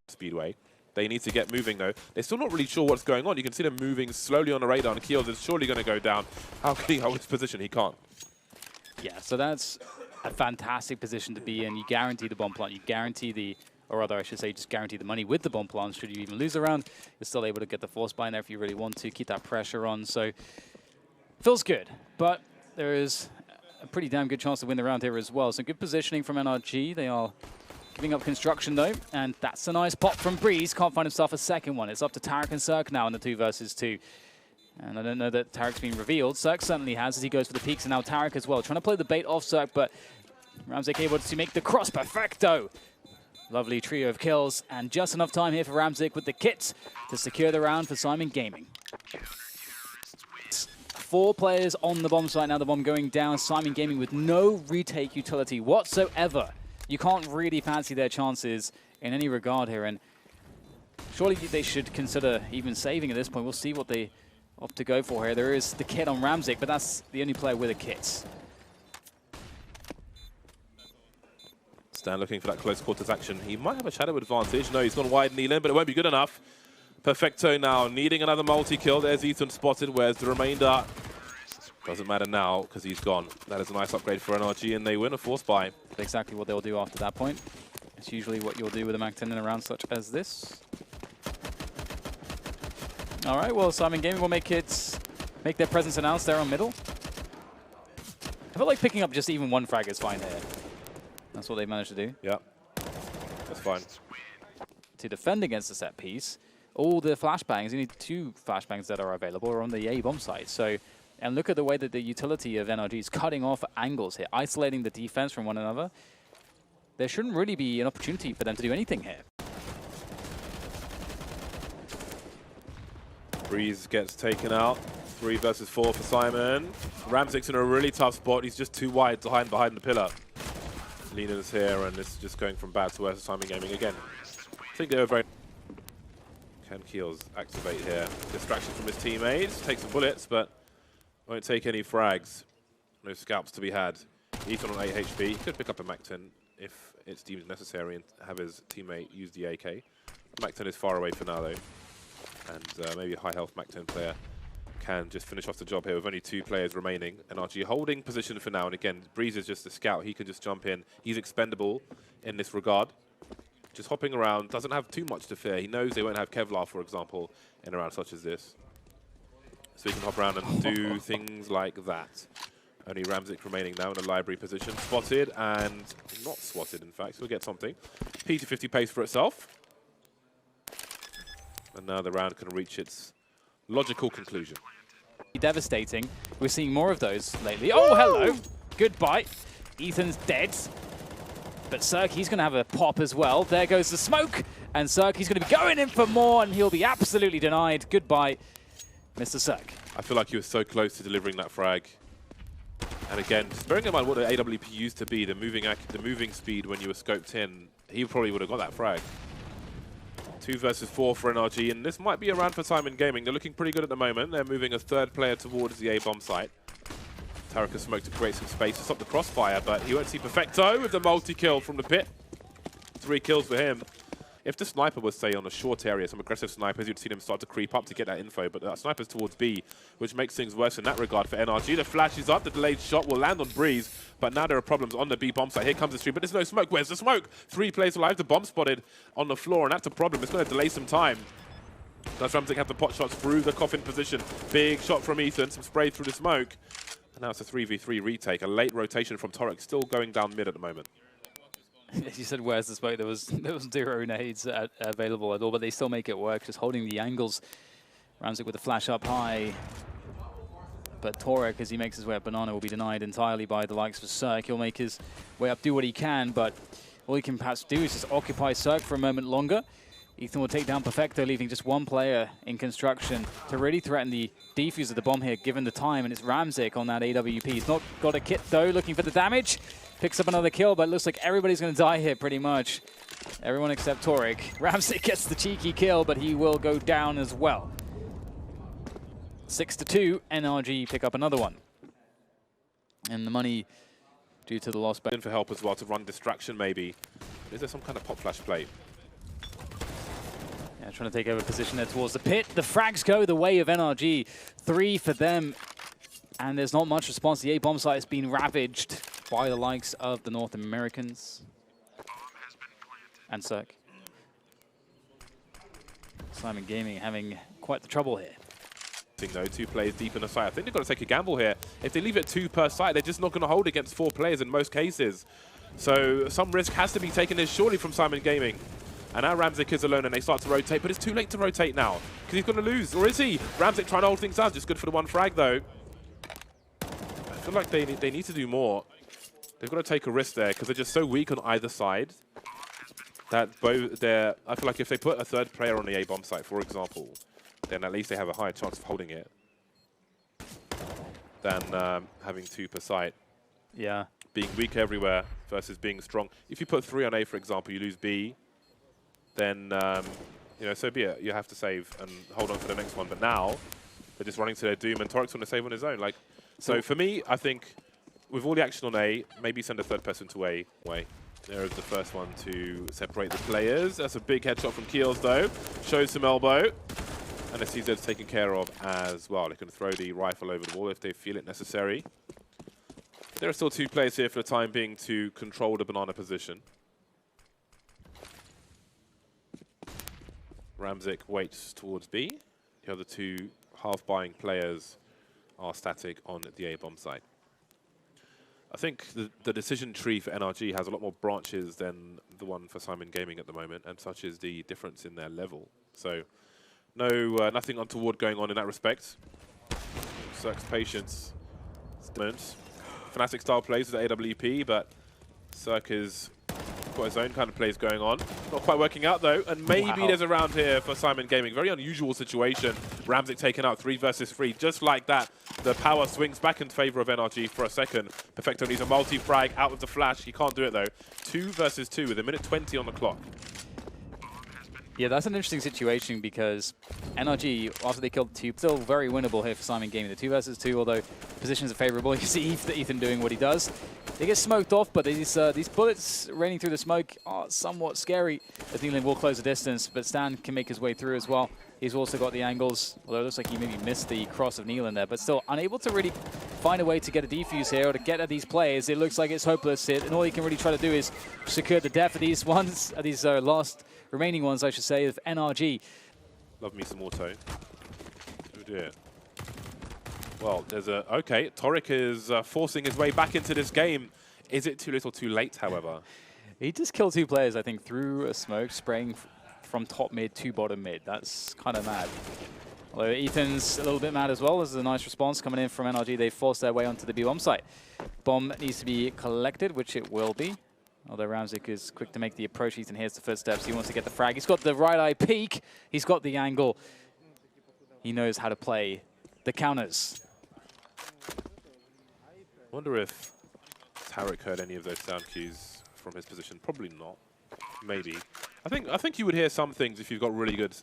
Speedway. They need to get moving though. They're still not really sure what's going on. You can see them moving slowly on the radar, and Keels is surely going to go down. How can he hold his position? He can't. Yeah, so that's a fantastic position to be in. You guarantee the bomb plant. You guarantee the, or rather I should say, just guarantee the money with the bomb plant. Should you even lose a round, you're still able to get the force buy in there if you really want to. Keep that pressure on. So feels good, but there is a pretty damn good chance to win the round here as well. So good positioning from NRG. They are giving up construction though, and that's a nice pop from Breeze. Can't find himself a second one. It's up to Tarek and Cirque now in the 2 versus 2. And I don't know that Tarek's been revealed. Cirque certainly has as he goes for the peaks, and now Tarek as well. Trying to play the bait off Cirque, but Ramzik able to make the cross perfecto. Lovely trio of kills, and just enough time here for Ramzik with the kits to secure the round for Simon Gaming. 4 players on the bomb site now, the bomb going down. Simon Gaming with no retake utility whatsoever. You can't really fancy their chances in any regard here, and surely they should consider even saving at this point. We'll see what they opt to go for here. There is the kit on Ramzik, but that's the only player with a kit. Stan looking for that close quarters action. He might have a shadow advantage. No, he's gone wide and in, but it won't be good enough. Perfecto now, needing another multi-kill. There's Ethan spotted, whereas the remainder doesn't matter now because he's gone. That is a nice upgrade for NRG, and they win a force buy. Exactly what they'll do after that point. It's usually what you'll do with a MAC-10 in a round such as this. All right, well, Simon Gaming will make their presence announced there on middle. I feel like picking up just even 1 frag is fine here. That's what they've managed to do. Yeah, that's fine. To defend against the set piece, all the flashbangs, you need 2 flashbangs that are available are on the A bomb site. So, and look at the way that the utility of NRG is cutting off angles here, isolating the defense from one another. There shouldn't really be an opportunity for them to do anything here. Breeze gets taken out. 3 versus 4 for Simon. Ramzik's in a really tough spot. He's just too wide behind the pillar. Lena's here, and this is just going from bad to worse. Simon Gaming again. I think they were very... Can Keels activate here? Distraction from his teammates. Take some bullets, but won't take any frags. No scalps to be had. Ethan on 8 HP. He could pick up a MAC-10 if it's deemed necessary and have his teammate use the AK. MAC-10 is far away for now, though. And maybe a high health MAC-10 player can just finish off the job here with only 2 players remaining. NRG holding position for now. And again, Breeze is just a scout. He can just jump in. He's expendable in this regard. Just hopping around, doesn't have too much to fear. He knows they won't have Kevlar, for example, in a round such as this. So he can hop around and do things like that. Only Ramzik remaining now in a library position. Spotted and not swatted, in fact. So we'll get something. P250 pace for itself. And now the round can reach its logical conclusion. Devastating. We're seeing more of those lately. Oh, hello. Good bite. Ethan's dead. But Cirque, he's going to have a pop as well. There goes the smoke. And Cirque, he's going to be going in for more, and he'll be absolutely denied. Goodbye, Mr. Cirque. I feel like he was so close to delivering that frag. And again, just bearing in mind what the AWP used to be, the moving speed when you were scoped in, he probably would have got that frag. 2 versus 4 for NRG, and this might be a round for Simon Gaming. They're looking pretty good at the moment. They're moving a 3rd player towards the A-bomb site. Tarek has smoked to create some space to stop the crossfire, but he won't see Perfecto with the multi-kill from the pit. 3 kills for him. If the sniper was, say, on a short area, some aggressive snipers, you'd see them start to creep up to get that info, but that sniper's towards B, which makes things worse in that regard for NRG. The flash is up, the delayed shot will land on Breeze, but now there are problems on the B bomb site. Here comes the stream, but there's no smoke. Where's the smoke? 3 players alive, the bomb spotted on the floor, and that's a problem. It's going to delay some time. Does Ramzik have the pot shots through the coffin position? Big shot from Ethan, some spray through the smoke. And now it's a 3v3 retake, a late rotation from Torek, still going down mid at the moment. As you said, where's the smoke? There was 0 nades available at all, but they still make it work, just holding the angles. Ramzik with the flash up high. But Torek, as he makes his way up Banana, will be denied entirely by the likes of Cirque. He'll make his way up, do what he can, but all he can perhaps do is just occupy Cirque for a moment longer. Ethan will take down Perfecto, leaving just 1 player in construction to really threaten the defuse of the bomb here, given the time, and it's Ramzik on that AWP. He's not got a kit, though, looking for the damage. Picks up another kill, but it looks like everybody's going to die here, pretty much. Everyone except Torek. Ramzik gets the cheeky kill, but he will go down as well. 6-2, NRG pick up another one. And the money due to the loss. In for help as well, to run distraction, maybe. Is there some kind of pop flash play? Yeah, trying to take over position there towards the pit. The frags go the way of NRG. 3 for them. And there's not much response. The A bomb site has been ravaged by the likes of the North Americans. And Cirque. Simon Gaming having quite the trouble here. Though, 2 players deep in the site. I think they've got to take a gamble here. If they leave it 2 per site, they're just not going to hold against 4 players in most cases. So some risk has to be taken here surely from Simon Gaming. And now Ramzik is alone and they start to rotate, but it's too late to rotate now because he's going to lose. Or is he? Ramzik trying to hold things down, just good for the 1 frag though. I feel like they need to do more. They've got to take a risk there because they're just so weak on either side that I feel like if they put a 3rd player on the A bomb site, for example, then at least they have a higher chance of holding it than having 2 per site. Yeah. Being weak everywhere versus being strong. If you put 3 on A, for example, you lose B, then, you know, so be it. You have to save and hold on for the next one. But now, they're just running to their doom, and Torik's going to save on his own. Like, so for me, I think with all the action on A, maybe send a 3rd person to A. There is the first one to separate the players. That's a big headshot from Keels, though. Shows some elbow. And the CZ's taken care of as well. They can throw the rifle over the wall if they feel it necessary. There are still 2 players here for the time being to control the banana position. Ramzik waits towards B. The other 2 half-buying players are static on the A-bomb side. I think the decision tree for NRG has a lot more branches than the one for Simon Gaming at the moment, and such is the difference in their level. So nothing untoward going on in that respect. Cirque's patience. Fnatic style plays with the AWP, but Cirque has got his own kind of plays going on. Not quite working out though, and maybe there's a round here for Simon Gaming. Very unusual situation. Ramzik taken out 3 versus 3. Just like that, the power swings back in favor of NRG for a second. Perfecto needs a multi-frag out of the flash. He can't do it though. 2 versus 2 with 1:20 on the clock. Yeah, that's an interesting situation because NRG, after they killed 2, still very winnable here for Simon Gaming. The 2 versus 2, although positions are favorable. You see Ethan doing what he does. They get smoked off, but these bullets raining through the smoke are somewhat scary. Adeline will close the distance, but Stan can make his way through as well. He's also got the angles, although it looks like he maybe missed the cross of Neil in there, but still unable to really find a way to get a defuse here or to get at these players. It looks like it's hopeless here, and all he can really try to do is secure the death of these ones, these last remaining ones, I should say, of NRG. Love me some auto. Oh dear. Well, there's a... Okay, Torik is forcing his way back into this game. Is it too little too late, however? He just killed 2 players, I think, through a smoke, spraying from top mid to bottom mid. That's kind of mad. Although Ethan's a little bit mad as well. This is a nice response coming in from NRG. They forced their way onto the B-bomb site. Bomb needs to be collected, which it will be. Although Ramzik is quick to make the approach. Ethan hears the footsteps. He wants to get the frag. He's got the right eye peek. He's got the angle. He knows how to play the counters. Wonder if Tarek heard any of those sound cues from his position. Probably not. Maybe. I think you would hear some things if you've got really good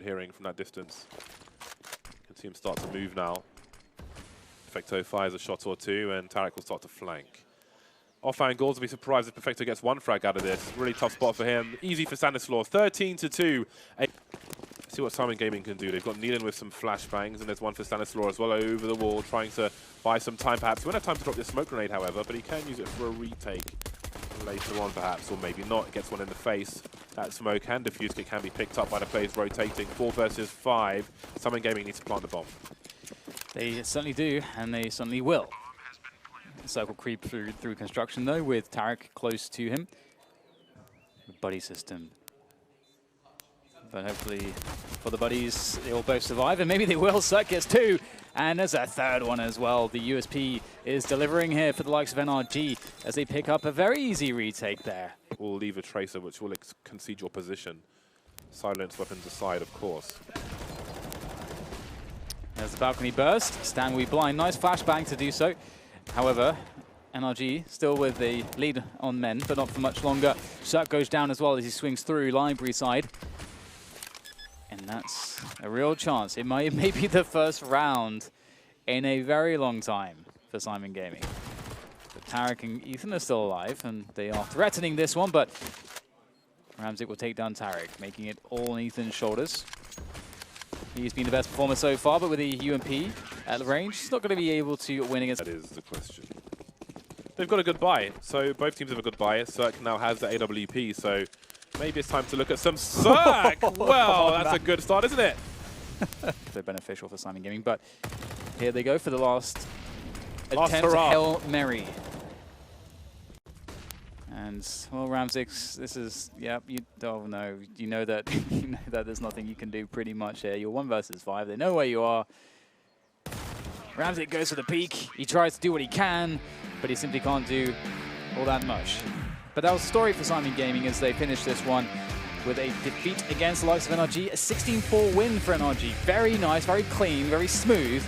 hearing from that distance. You can see him start to move now. Perfecto fires a shot or 2, and Tarek will start to flank. Off angles, I'll be surprised if Perfecto gets 1 frag out of this. Really tough spot for him. Easy for Stanislaw. 13-2. See what Simon Gaming can do. They've got Nealon with some flashbangs, and there's one for Stanislaw as well over the wall, trying to buy some time perhaps. He won't have time to drop this smoke grenade, however, but he can use it for a retake later on perhaps, or maybe not. It gets one in the face. That smoke and defuse kit can be picked up by the players rotating. 4 versus 5. Simon Gaming needs to plant the bomb. They certainly do, and they certainly will. Circle creep through construction though, with Tarek close to him. Buddy system. But hopefully for the buddies, they will both survive, and maybe they will. Cirque gets 2, and there's a 3rd one as well. The USP is delivering here for the likes of NRG as they pick up a very easy retake there. We'll leave a tracer which will concede your position. Silence weapons aside, of course. There's the balcony burst. Stan we blind. Nice flashbang to do so. However, NRG still with the lead on men, but not for much longer. Cirque goes down as well as he swings through library side. And that's a real chance. It may be the first round in a very long time for Simon Gaming. The Tarek and Ethan are still alive, and they are threatening this one, but Ramzik will take down Tarek, making it all on Ethan's shoulders. He's been the best performer so far, but with the UMP at the range, he's not going to be able to win against... That is the question. They've got a good buy, so both teams have a good buy. Cirque now has the AWP, so maybe it's time to look at some Cirque. Well, that's a good start, isn't it? So beneficial for Simon Gaming, but here they go for the last attempt to Hail Mary. And well, Ramzik, this is you don't know. You know that there's nothing you can do pretty much here. You're 1 versus 5. They know where you are. Ramzik goes for the peak. He tries to do what he can, but he simply can't do all that much. But that was the story for Simon Gaming as they finished this one with a defeat against the likes of NRG, a 16-4 win for NRG. Very nice, very clean, very smooth,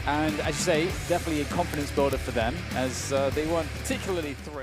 and as you say, definitely a confidence builder for them as they weren't particularly thrilled.